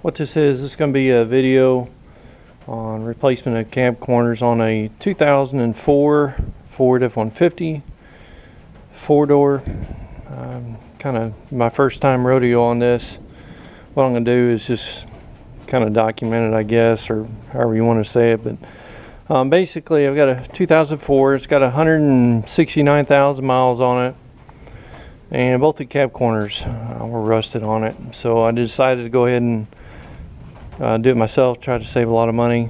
What this is going to be a video on replacement of cab corners on a 2004 Ford F-150 four-door. Kind of my first time rodeo on this. What I'm going to do is just kind of document it, I guess, or however you want to say it. But basically, I've got a 2004. It's got 169,000 miles on it, and both the cab corners were rusted on it. So I decided to go ahead and do it myself, try to save a lot of money.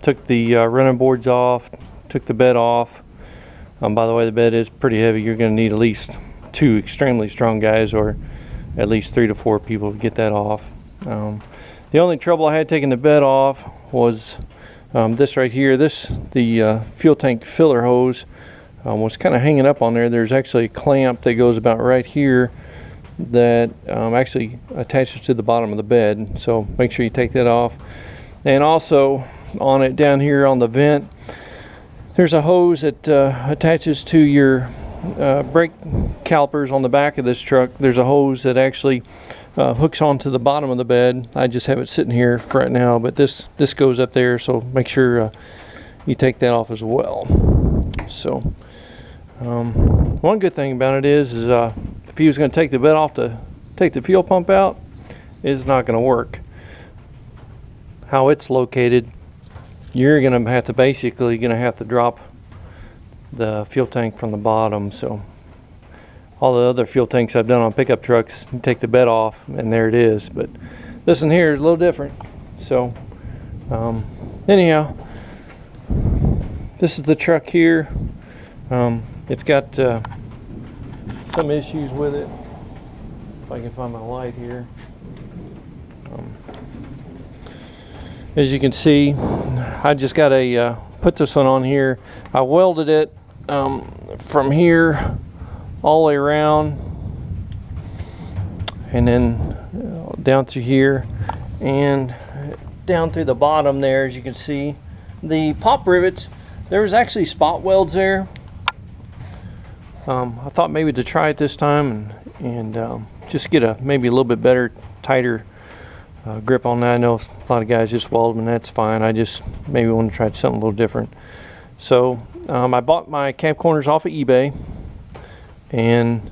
Took the running boards off, took the bed off. By the way, the bed is pretty heavy. You're going to need at least 2 extremely strong guys, or at least 3 to 4 people to get that off. The only trouble I had taking the bed off was this right here. The fuel tank filler hose was kind of hanging up on there. There's actually a clamp that goes about right here that actually attaches to the bottom of the bed, so make sure you take that off. And also on it down here on the vent, there's a hose that attaches to your brake calipers on the back of this truck. There's a hose that actually hooks onto the bottom of the bed. I just have it sitting here for right now, but this goes up there, so make sure you take that off as well. So one good thing about it is if he was going to take the bed off to take the fuel pump out, it's not going to work. How it's located, you're going to have to basically drop the fuel tank from the bottom. So all the other fuel tanks I've done on pickup trucks, you take the bed off and there it is. But this one here is a little different. So anyhow, this is the truck here. It's got some issues with it. If I can find my light here. As you can see, I just got to put this one on here. I welded it from here all the way around, and then down through here and down through the bottom there. As you can see, the pop rivets, there was actually spot welds there. I thought maybe to try it this time and just get maybe a little bit better, tighter grip on that. I know a lot of guys just weld them, and that's fine. I just maybe want to try something a little different. So I bought my cab corners off of eBay, and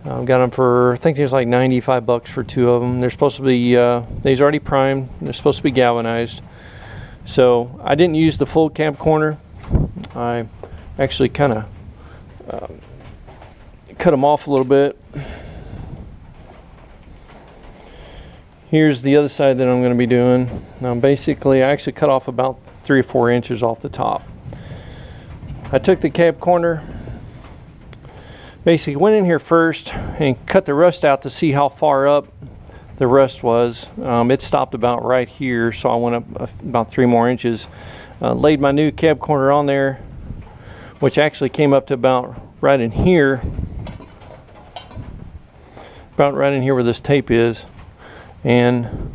got them for, I think there's like 95 bucks for 2 of them. They're supposed to be, they's already primed. They're supposed to be galvanized. So I didn't use the full cab corner. I actually kind of cut them off a little bit. Here's the other side that I'm going to be doing. Basically, I actually cut off about 3 or 4 inches off the top. I took the cab corner, basically went in here first and cut the rust out to see how far up the rust was. It stopped about right here, so I went up about 3 more inches. Laid my new cab corner on there, which actually came up to about right in here. About right in here where this tape is, and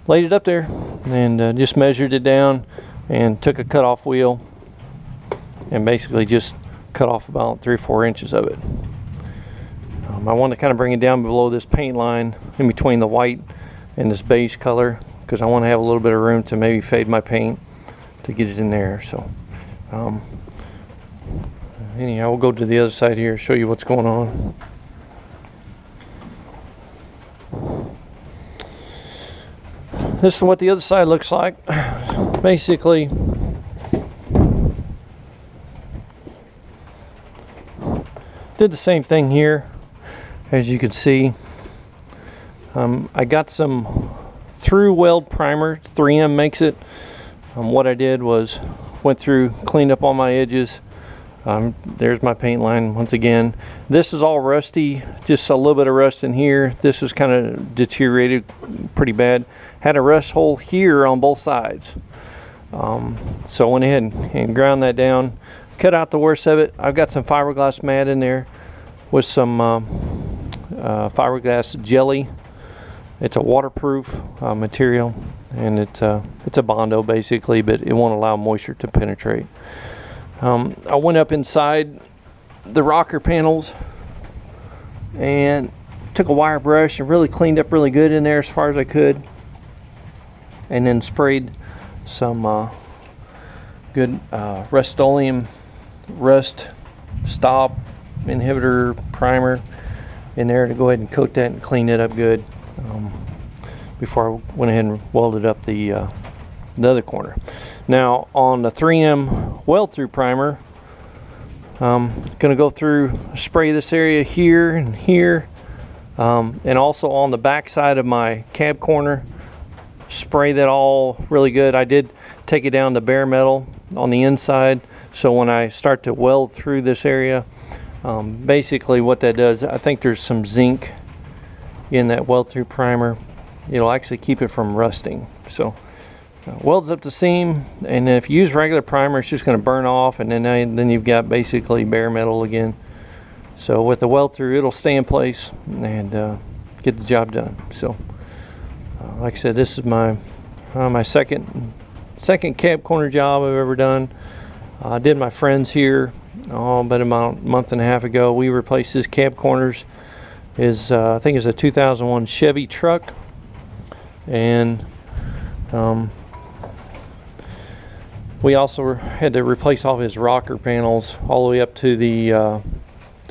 laid it up there and just measured it down and took a cut-off wheel and basically just cut off about 3 or 4 inches of it. I want to kind of bring it down below this paint line in between the white and this beige color, because I want to have a little bit of room to maybe fade my paint to get it in there. So anyhow, we'll go to the other side here, show you what's going on. This is what the other side looks like. Basically, did the same thing here. As you can see, I got some through weld primer. 3M makes it. What I did was went through, cleaned up all my edges. There's my paint line once again. This is all rusty, just a little bit of rust in here. This was kind of deteriorated pretty bad. Had a rust hole here on both sides. So I went ahead and ground that down, cut out the worst of it. I've got some fiberglass mat in there with some fiberglass jelly. It's a waterproof material, and it's a Bondo basically, but it won't allow moisture to penetrate. I went up inside the rocker panels and took a wire brush and really cleaned up really good in there as far as I could. and then sprayed some good Rust-Oleum rust stop inhibitor primer in there to go ahead and coat that and clean it up good before I went ahead and welded up the other corner. Now on the 3M weld through primer, I'm going to go through, spray this area here and here, and also on the back side of my cab corner, spray that all really good. I did take it down to bare metal on the inside, so when I start to weld through this area, basically what that does, I think there's some zinc in that weld through primer. It'll actually keep it from rusting. So welds up the seam, and if you use regular primer, it's just going to burn off, and then you've got basically bare metal again. So with the weld through, it'll stay in place and get the job done. So like I said, this is my my second cab corner job I've ever done. I did my friend's here about a month and a half ago. We replaced his cab corners. I think it's a 2001 Chevy truck, and we also had to replace all of his rocker panels all the way up to the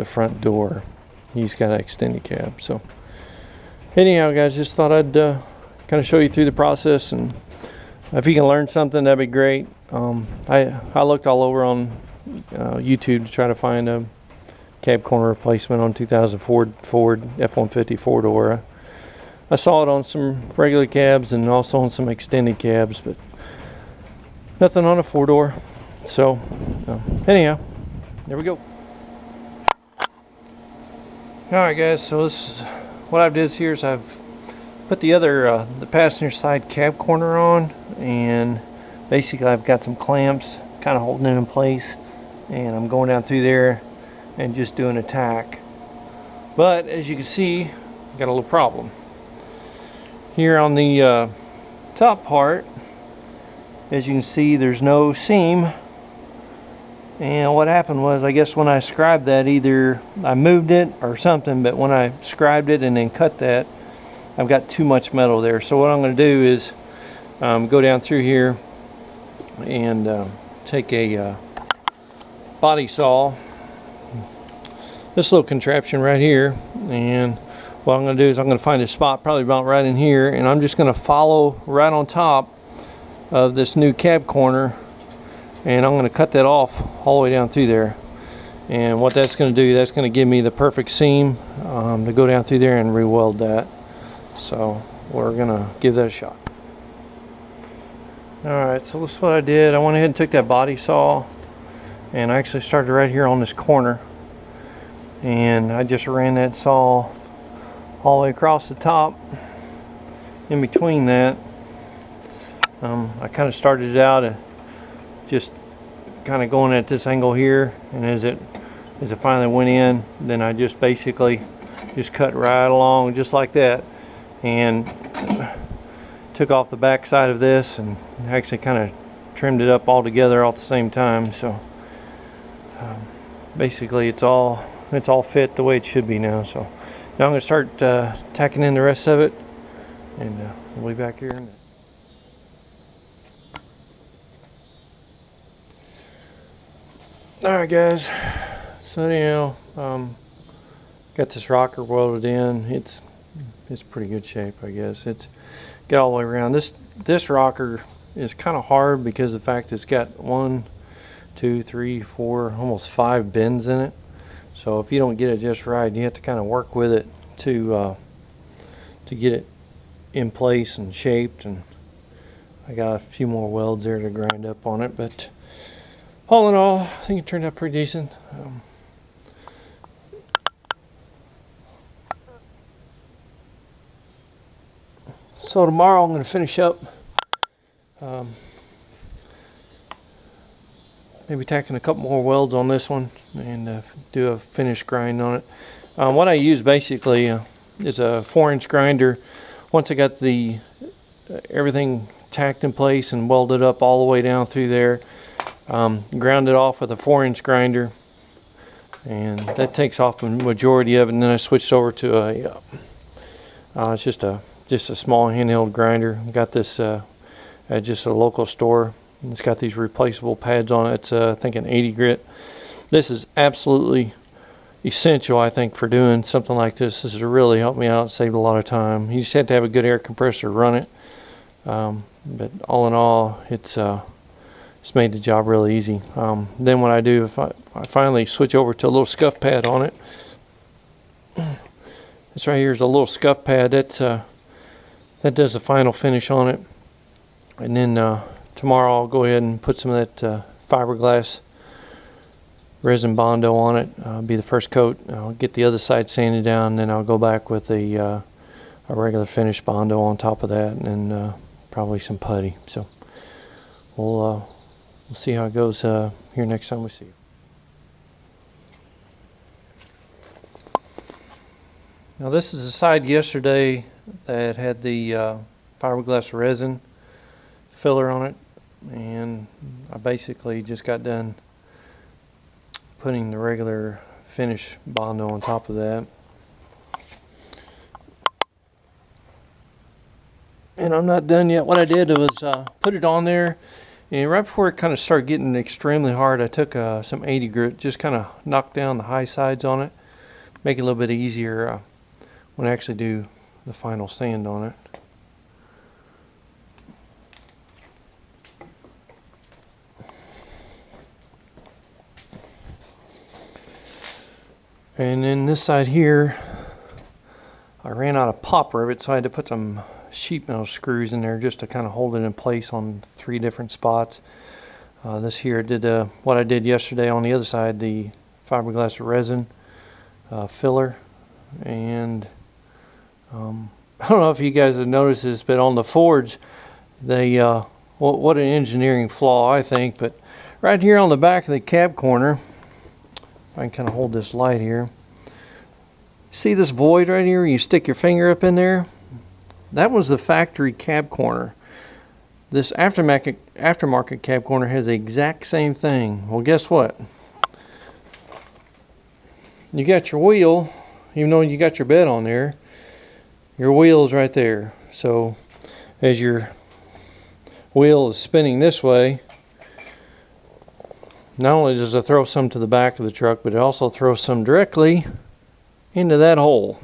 front door. He's got an extended cab. So anyhow, guys, just thought I'd kind of show you through the process, and if you can learn something, that'd be great. I looked all over on YouTube to try to find a cab corner replacement on 2004 Ford F-150 four-door. I saw it on some regular cabs and also on some extended cabs, but nothing on a four-door. So anyhow, there we go. Alright guys, so this is what I've did here is I've put the passenger side cab corner on, and basically I've got some clamps kind of holding it in place, and I'm going down through there and just doing a tack. But as you can see, I've got a little problem here on the top part. As you can see, there's no seam, and what happened was, I guess when I scribed that, either I moved it or something, but when I scribed it and then cut that, I've got too much metal there. So what I'm going to do is go down through here and take a body saw, this little contraption right here, and what I'm going to do is I'm going to find a spot probably about right in here, and I'm just going to follow right on top of this new cab corner, and I'm going to cut that off all the way down through there. And what that's going to do, that's going to give me the perfect seam to go down through there and re-weld that. So we're going to give that a shot. Alright, so this is what I did. I went ahead and took that body saw, and I actually started right here on this corner, and I just ran that saw all the way across the top. In between that, I kind of started it out just kind of going at this angle here, and as it finally went in, then I just basically just cut right along just like that, and took off the back side of this and actually kind of trimmed it up all together all at the same time. So basically it's all fit the way it should be now. So now I'm going to start tacking in the rest of it, and we'll be back here in a minute. Alright guys, so anyhow, got this rocker welded in. It's pretty good shape, I guess. It's got all the way around. This rocker is kind of hard because of the fact it's got 1, 2, 3, 4, almost 5 bends in it. So if you don't get it just right, you have to kind of work with it to get it in place and shaped. And I got a few more welds there to grind up on it, but all in all, I think it turned out pretty decent. So tomorrow I'm going to finish up, maybe tacking a couple more welds on this one and do a finish grind on it. What I use basically is a 4-inch grinder. Once I got the everything tacked in place and welded up all the way down through there, ground it off with a 4-inch grinder, and that takes off the majority of it. And then I switched over to a it's just a small handheld grinder. Got this at just a local store. It's got these replaceable pads on it. It's I think an 80 grit. This is absolutely essential, I think, for doing something like this. This has really helped me out, saved a lot of time. You just have to have a good air compressor to run it. But all in all, it's made the job really easy. Then what I do, if I finally switch over to a little scuff pad on it, this right here is a little scuff pad that does the final finish on it. And then tomorrow I'll go ahead and put some of that fiberglass resin Bondo on it. Be the first coat. I'll get the other side sanded down, and then I'll go back with a regular finish Bondo on top of that, and probably some putty. So we'll see how it goes here next time we see you. Now this is the side yesterday that had the fiberglass resin filler on it, and I basically just got done putting the regular finish Bondo on top of that. And I'm not done yet. What I did was put it on there, and right before it kind of started getting extremely hard, I took some 80 grit, just kind of knocked down the high sides on it, make it a little bit easier when I actually do the final sand on it. And then this side here, I ran out of pop rivet, so I had to put some sheet metal screws in there just to kind of hold it in place on 3 different spots. This here did what I did yesterday on the other side, the fiberglass resin filler. And I don't know if you guys have noticed this, but on the Fords, they what an engineering flaw, I think, but right here on the back of the cab corner, I can kind of hold this light here. See this void right here? You stick your finger up in there. That was the factory cab corner. This aftermarket cab corner has the exact same thing. Well, guess what? You got your wheel, even though you got your bed on there, your wheel is right there. So as your wheel is spinning this way, not only does it throw some to the back of the truck, but it also throws some directly into that hole.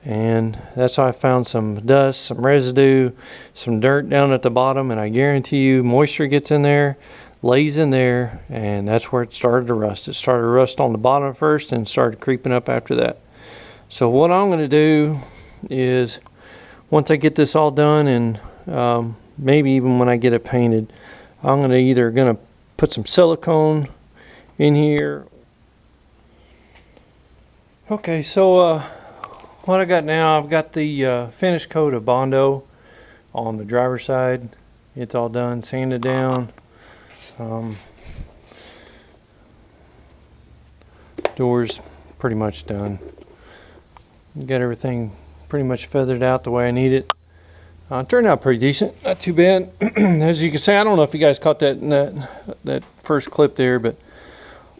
And that's how I found some dust, some residue, some dirt down at the bottom, and I guarantee you moisture gets in there, lays in there, and that's where it started to rust. It started to rust on the bottom first and started creeping up after that. So what I'm going to do is, once I get this all done, and maybe even when I get it painted, I'm going to put some silicone in here. Okay, so what I got now, I've got the finish coat of Bondo on the driver's side. It's all done, sanded down. Doors pretty much done. Got everything pretty much feathered out the way I need it. Turned out pretty decent, not too bad. As you can see, I don't know if you guys caught that in that first clip there, but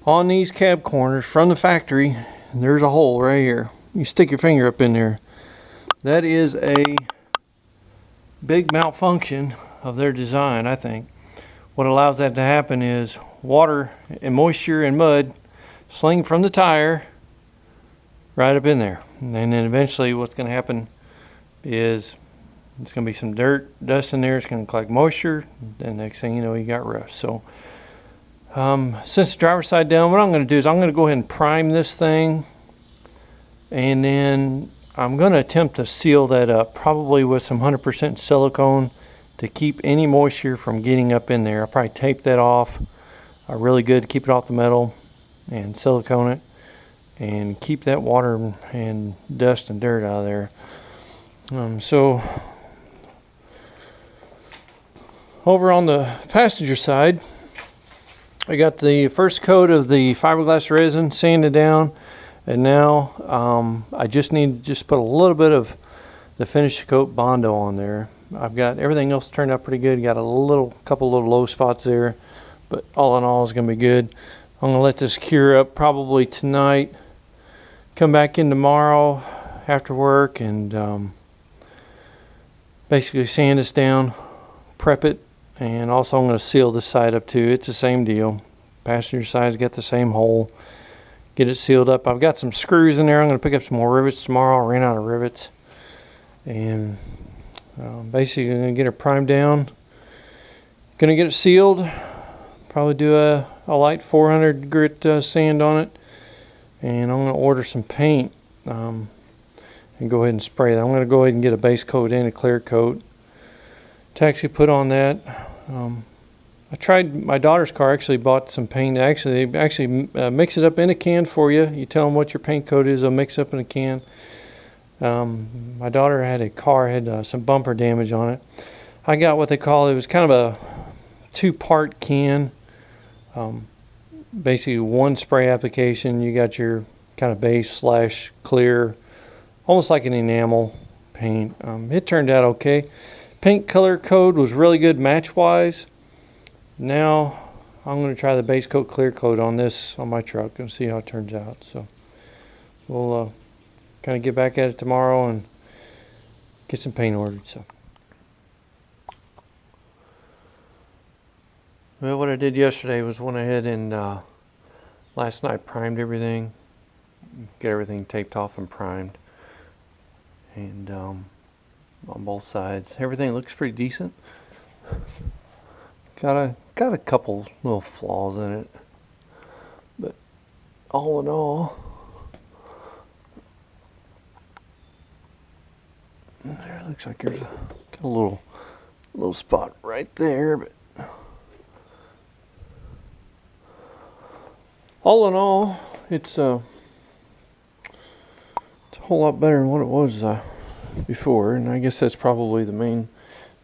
on these cab corners from the factory, there's a hole right here. You stick your finger up in there. That is a big malfunction of their design, I think. What allows that to happen is water and moisture and mud sling from the tire right up in there. And then eventually what's going to happen is it's going to be some dirt, dust in there. It's going to collect moisture. Then next thing you know, you got rust. So since the driver's side down, what I'm going to do is I'm going to go ahead and prime this thing. And then I'm going to attempt to seal that up, probably with some 100% silicone to keep any moisture from getting up in there. I'll probably tape that off really good to keep it off the metal, and silicone it and keep that water and dust and dirt out of there. So over on the passenger side, I got the first coat of the fiberglass resin sanded down, and now I just need to put a little bit of the finish coat Bondo on there. I've got everything else turned out pretty good. Got a couple little low spots there, but all in all, it's gonna be good. I'm gonna let this cure up probably tonight. Come back in tomorrow after work and basically sand this down, prep it, and also I'm going to seal this side up too. It's the same deal. Passenger side's got the same hole. Get it sealed up. I've got some screws in there. I'm going to pick up some more rivets tomorrow. I ran out of rivets, and basically going to get it primed down. Going to get it sealed. Probably do a light 400 grit sand on it, and I'm going to order some paint and go ahead and spray that. I'm going to go ahead and get a base coat and a clear coat to actually put on that. I tried, my daughter's car actually bought some paint. They actually mix it up in a can for you. You tell them what your paint coat is, they'll mix up in a can. My daughter had a car, had some bumper damage on it. I got what they call, it was kind of a 2-part can. Basically one spray application. You got your kind of base slash clear, almost like an enamel paint. It turned out okay. Paint color code was really good match wise. Now I'm going to try the base coat clear coat on this, on my truck, and see how it turns out. So we'll kind of get back at it tomorrow and get some paint ordered. So, well, what I did yesterday was went ahead and last night primed everything, get everything taped off and primed, and on both sides everything looks pretty decent. Got a couple little flaws in it, but all in all, there looks like there's got a little spot right there, but all in all, it's a whole lot better than what it was before, and I guess that's probably the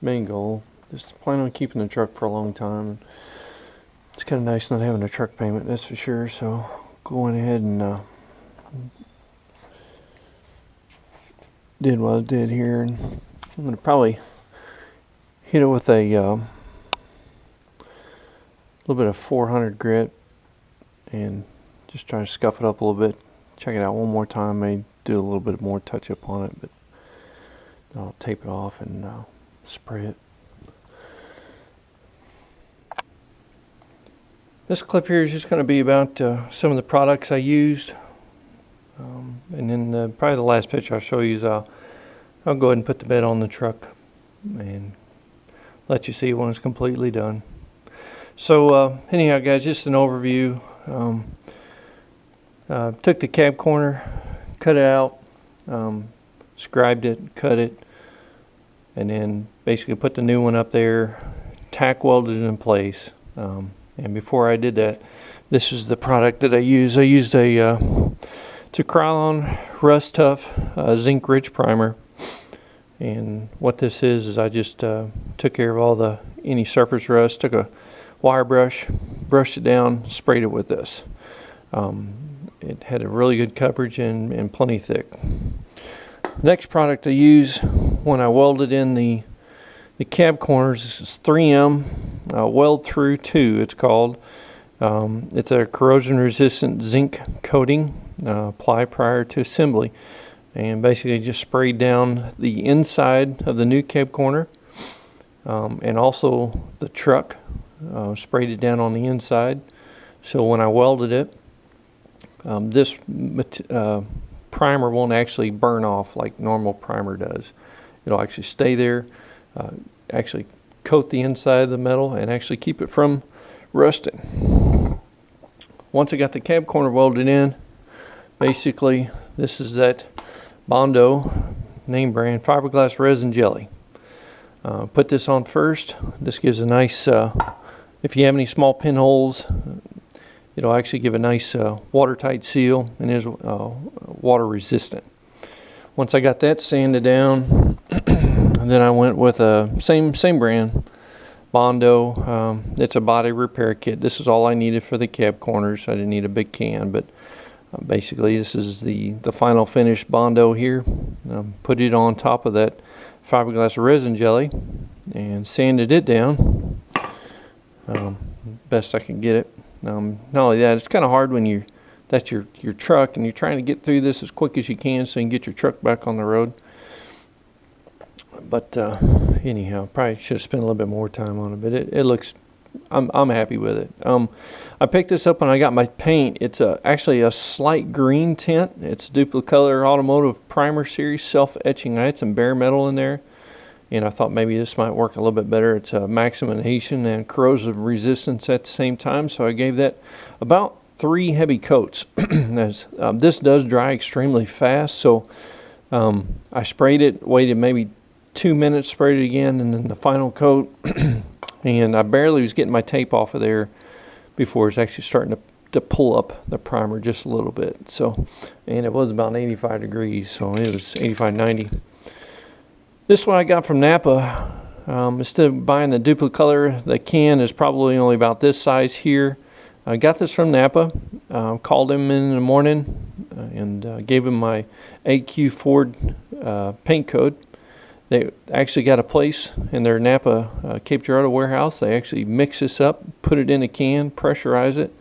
main goal. Just plan on keeping the truck for a long time. It's kind of nice not having a truck payment, that's for sure. So going ahead and did what I did here, and I'm going to probably hit it with a little bit of 400 grit and just try to scuff it up a little bit. Check it out one more time. May do a little bit more touch up on it, but I'll tape it off and spray it. This clip here is just going to be about some of the products I used, and then probably the last picture I'll show you is I'll go ahead and put the bed on the truck and let you see when it's completely done. So anyhow guys, just an overview. Took the cab corner, cut it out, scribed it, cut it, and then basically put the new one up there, tack welded it in place. And before I did that, this is the product that I used. I used a it's a Krylon Rust Tough Zinc Rich Primer. And what this is I just took care of any surface rust, took a wire brush, brushed it down, sprayed it with this. It had a really good coverage and plenty thick. Next product I use when I welded in the cab corners is 3M Weld Through 2, it's called. It's a corrosion resistant zinc coating. Apply prior to assembly, and basically just sprayed down the inside of the new cab corner, and also the truck. Sprayed it down on the inside, so when I welded it, this primer won't actually burn off like normal primer does. It'll actually stay there, actually coat the inside of the metal and actually keep it from rusting. Once I got the cab corner welded in, basically this is that Bondo name brand fiberglass resin jelly. Put this on first. This gives a nice, if you have any small pinholes, it'll actually give a nice watertight seal, and is water resistant. Once I got that sanded down, then I went with a same brand, Bondo. It's a body repair kit. This is all I needed for the cab corners. I didn't need a big can, but basically this is the final finish Bondo here. Put it on top of that fiberglass resin jelly and sanded it down best I can get it. Not only that, it's kind of hard when that's your truck and you're trying to get through this as quick as you can so you can get your truck back on the road. But anyhow, probably should have spent a little bit more time on it, but it looks, I'm happy with it. I picked this up when I got my paint. It's actually a slight green tint. It's Duplicolor Automotive Primer Series self-etching. I had some bare metal in there, and I thought maybe this might work a little bit better. It's a maximum adhesion and corrosive resistance at the same time, so I gave that about 3 heavy coats. This does dry extremely fast, so I sprayed it, waited maybe 2 minutes, sprayed it again, and then the final coat. And I barely was getting my tape off of there before it's actually starting to pull up the primer just a little bit. So, and it was about 85 degrees, so it was 85, 90. This one I got from Napa. Instead of buying the Duplicolor, the can is probably only about this size here. I got this from Napa. Called him in the morning and gave him my AQ Ford paint code. They actually got a place in their Napa Cape Girardeau warehouse. They actually mix this up, put it in a can, pressurize it,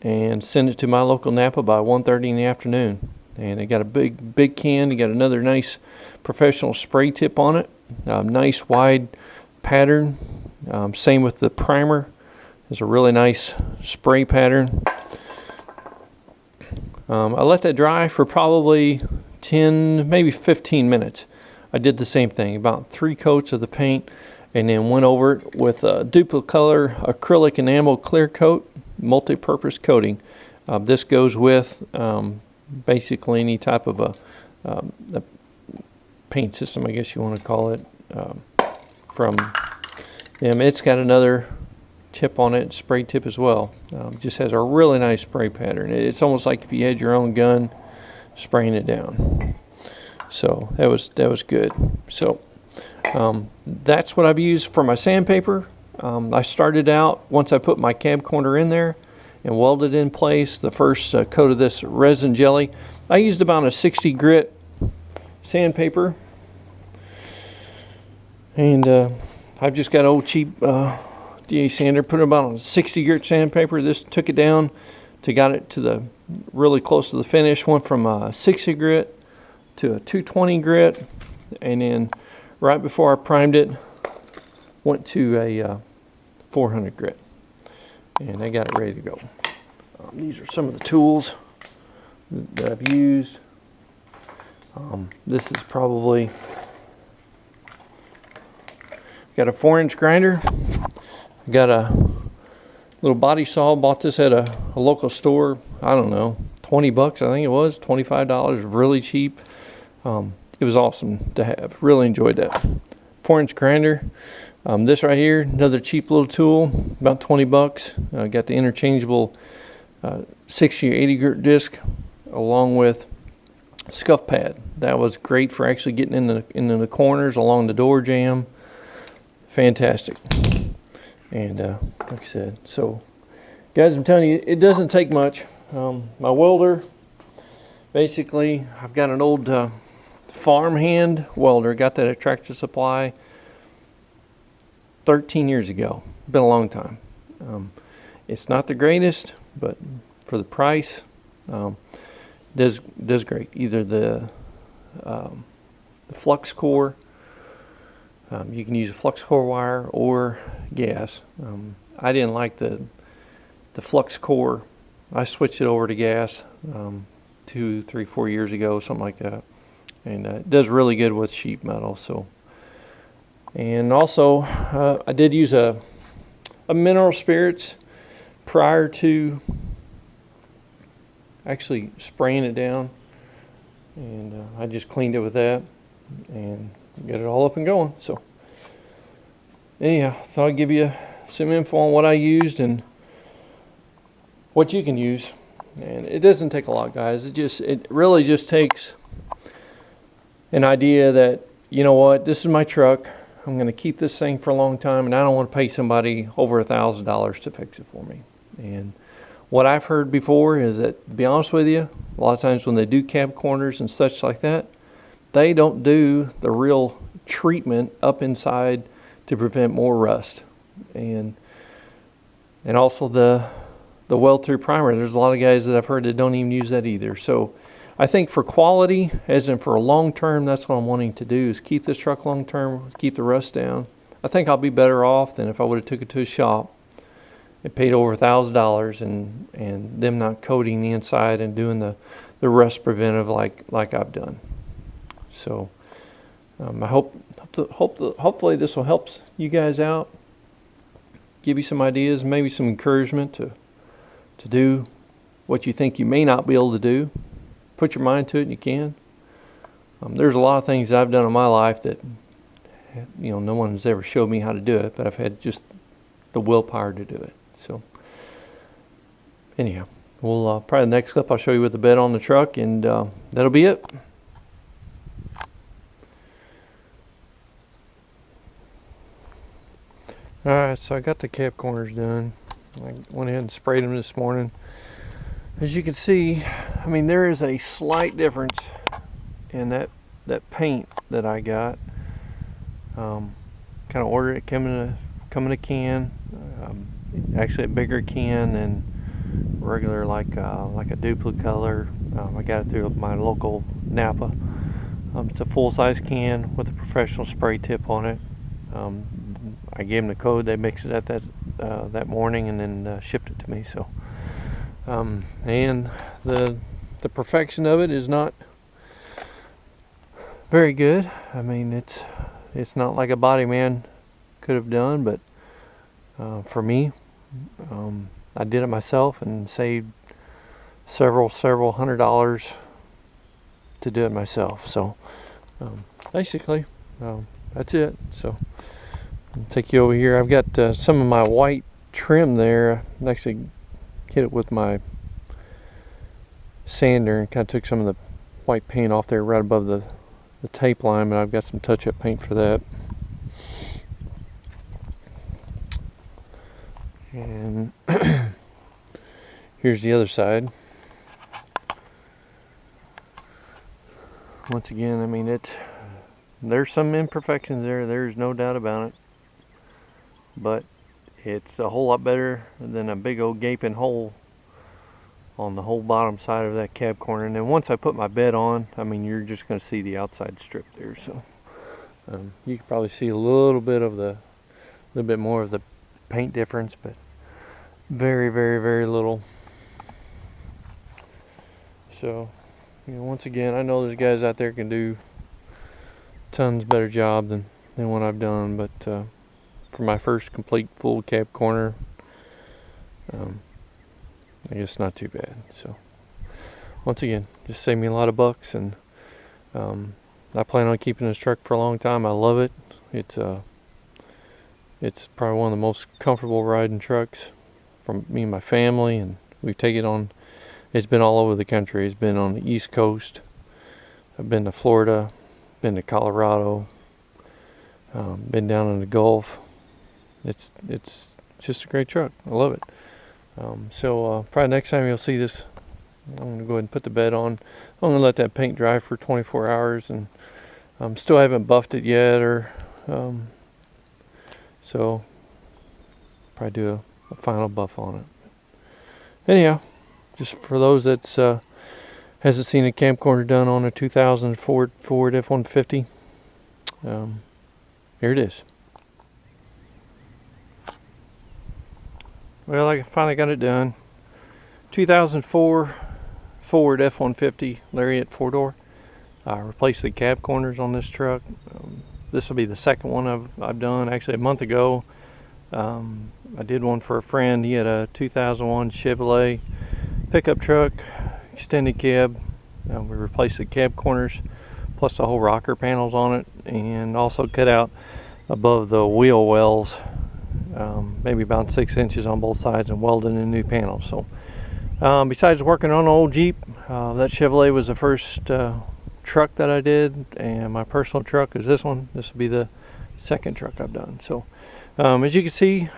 and send it to my local Napa by 1:30 in the afternoon. And they got a big can. They got another nice professional spray tip on it. Nice wide pattern. Same with the primer. There's a really nice spray pattern. I let that dry for probably 10, maybe 15 minutes. I did the same thing, about 3 coats of the paint, and then went over it with a Duplicolor acrylic enamel clear coat, multi-purpose coating. This goes with basically any type of a paint system, I guess you want to call it, from them. It's got another tip on it, spray tip as well. Just has a really nice spray pattern. It's almost like if you had your own gun spraying it down. So that was good. So that's what I've used for my sandpaper. I started out, once I put my cab corner in there and welded in place, the first coat of this resin jelly. I used about a 60 grit sandpaper, and I've just got old cheap DA sander. Put it about on 60 grit sandpaper. This took it down to got it to the really close to the finish. Went from 60 grit to a 220 grit, and then right before I primed it, went to a 400 grit, and I got it ready to go. These are some of the tools that I've used. This is probably got a 4-inch grinder. Got a little body saw. Bought this at a local store. I don't know, 20 bucks I think it was, $25, really cheap. It was awesome to have. Really enjoyed that. 4-inch grinder. This right here, another cheap little tool, about 20 bucks. Got the interchangeable 60 or 80 grit disc along with scuff pad. That was great for actually getting into the corners along the door jamb. Fantastic. And like I said, so guys, I'm telling you, it doesn't take much. My welder, basically, I've got an old farmhand welder. Got that at Tractor Supply 13 years ago. Been a long time. It's not the greatest, but for the price, does great. Either the flux core, you can use a flux core wire or gas. I didn't like the flux core. I switched it over to gas 2, 3, 4 years ago, something like that, and it does really good with sheet metal. So, and also I did use a mineral spirits prior to actually spraying it down, and I just cleaned it with that and get it all up and going. So anyhow, thought I'd give you some info on what I used and what you can use. And it doesn't take a lot, guys. It really just takes an idea that, you know what, this is my truck. I'm going to keep this thing for a long time, and I don't want to pay somebody over $1,000 to fix it for me. And what I've heard before is that, to be honest with you, a lot of times when they do cab corners and such like that, they don't do the real treatment up inside to prevent more rust. And also the weld through primer. There's a lot of guys that I've heard that don't even use that either. So I think for quality, as in for a long term, that's what I'm wanting to do, is keep this truck long term, keep the rust down. I think I'll be better off than if I would have took it to a shop and paid over $1,000 and them not coating the inside and doing the rust preventive like I've done. So I hopefully this will help you guys out, give you some ideas, maybe some encouragement to do what you think you may not be able to do. Put your mind to it and you can. There's a lot of things I've done in my life that, you know, no one's ever showed me how to do it, but I've had just the willpower to do it. So anyhow, we'll probably the next clip I'll show you with the bed on the truck, and that'll be it. Alright, so I got the cab corners done. I went ahead and sprayed them this morning. As you can see, I mean, there is a slight difference in that paint that I got. Kind of ordered it, come in a can. Actually a bigger can than regular, like a duplicate color. I got it through my local Napa. It's a full-size can with a professional spray tip on it. I gave them the code. They mixed it at that morning and then shipped it to me. So, and the perfection of it is not very good. I mean, it's not like a body man could have done, but for me, I did it myself and saved several $100s to do it myself. So basically, that's it. So I'll take you over here. I've got some of my white trim there. I actually hit it with my sander and kind of took some of the white paint off there right above the tape line, but I've got some touch-up paint for that. And here's the other side. Once again, I mean, there's some imperfections there. There's no doubt about it. But it's a whole lot better than a big old gaping hole on the whole bottom side of that cab corner. And then once I put my bed on, I mean, you're just going to see the outside strip there. So you can probably see a little bit more of the paint difference, but very, very, very little. So, you know, once again, I know there's guys out there can do tons better job than what I've done, but for my first complete full cab corner, I guess not too bad. So once again, just saved me a lot of bucks, and I plan on keeping this truck for a long time. I love it. It's probably one of the most comfortable riding trucks from me and my family, and we take it on. It's been all over the country. It's been on the East Coast. I've been to Florida, been to Colorado, been down in the Gulf. It's just a great truck. I love it. So probably next time you'll see this, I'm going to go ahead and put the bed on. I'm going to let that paint dry for 24 hours, and still haven't buffed it yet, or so probably do a final buff on it. Anyhow, just for those that hasn't seen a cam corner done on a 2000 Ford F-150, here it is. Well, I finally got it done. 2004 Ford F-150 Lariat 4-door. I replaced the cab corners on this truck. This will be the second one I've done. Actually, a month ago, I did one for a friend. He had a 2001 Chevrolet pickup truck, extended cab. We replaced the cab corners, plus the whole rocker panels on it, and also cut out above the wheel wells, maybe about 6 inches on both sides, and welded in new panels. So besides working on an old Jeep, that Chevrolet was the first truck that I did, and my personal truck is this one. This will be the second truck I've done. So as you can see,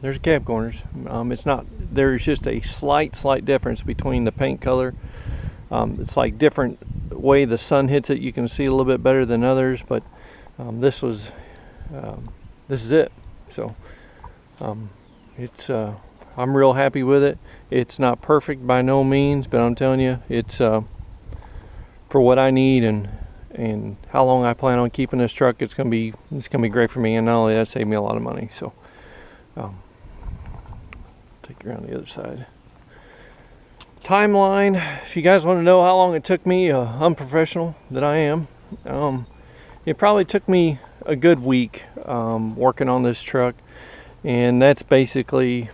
there's cab corners. There's just a slight difference between the paint color. It's like different way the sun hits it. You can see a little bit better than others, but this is it. So I'm real happy with it. It's not perfect by no means, but I'm telling you, it's for what I need and how long I plan on keeping this truck, it's gonna be great for me. And not only that, saved me a lot of money. So take you around the other side. Timeline, if you guys want to know how long it took me, unprofessional that I am, it probably took me a good week working on this truck. And that's basically,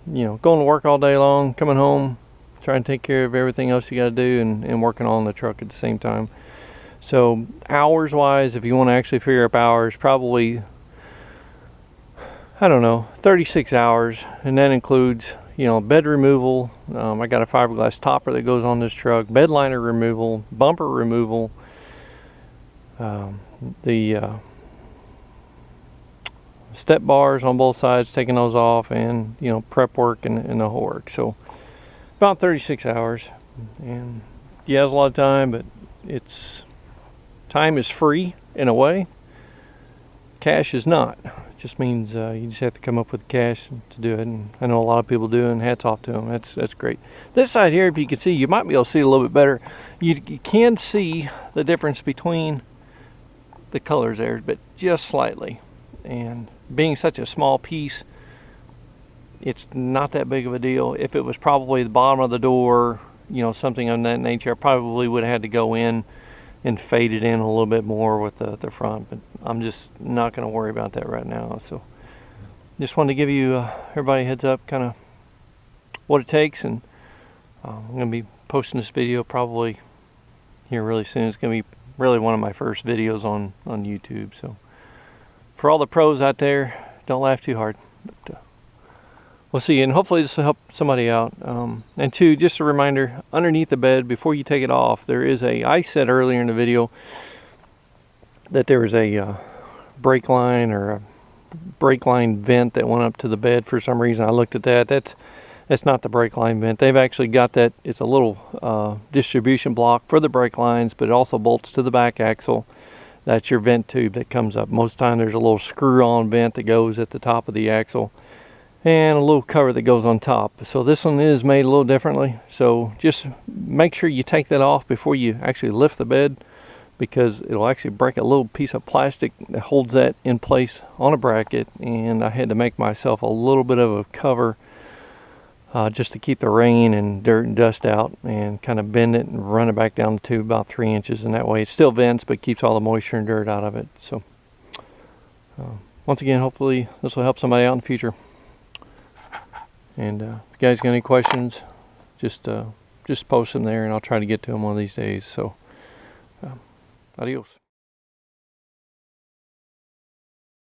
you know, going to work all day long, coming home, trying to take care of everything else you got to do, and working on the truck at the same time. So hours wise, if you want to actually figure up hours, probably, I don't know, 36 hours. And that includes, you know, bed removal. I got a fiberglass topper that goes on this truck, bed liner removal, bumper removal, the step bars on both sides, taking those off, and, you know, prep work and the whole work. So about 36 hours. And yeah, it's a lot of time, but time is free in a way. Cash is not. It just means you just have to come up with cash to do it, and I know a lot of people do, and hats off to them. That's great. This side here, if you can see, you might be able to see it a little bit better. You can see the difference between the colors there, but just slightly. And being such a small piece, it's not that big of a deal. If it was probably the bottom of the door, you know, something of that nature, I probably would have had to go in and fade it in a little bit more with the front, but I'm just not going to worry about that right now. So just wanted to give you everybody a heads up, kind of what it takes. And I'm going to be posting this video probably here really soon. It's going to be really one of my first videos on YouTube. So for all the pros out there, don't laugh too hard. But we'll see, and hopefully this will help somebody out. And two, just a reminder, underneath the bed, before you take it off, there is I said earlier in the video that there was a brake line or a brake line vent that went up to the bed for some reason. I looked at that. That's not the brake line vent. They've actually got that. It's a little distribution block for the brake lines, but it also bolts to the back axle. That's your vent tube that comes up. Most of the time there's a little screw-on vent that goes at the top of the axle, and a little cover that goes on top. So this one is made a little differently. So just make sure you take that off before you actually lift the bed, because it'll actually break a little piece of plastic that holds that in place on a bracket. And I had to make myself a little bit of a cover just to keep the rain and dirt and dust out, and kind of bend it and run it back down the tube about 3 inches, and that way it still vents but keeps all the moisture and dirt out of it. So once again, hopefully this will help somebody out in the future. And if you guys got any questions, just post them there, and I'll try to get to them one of these days. So adios.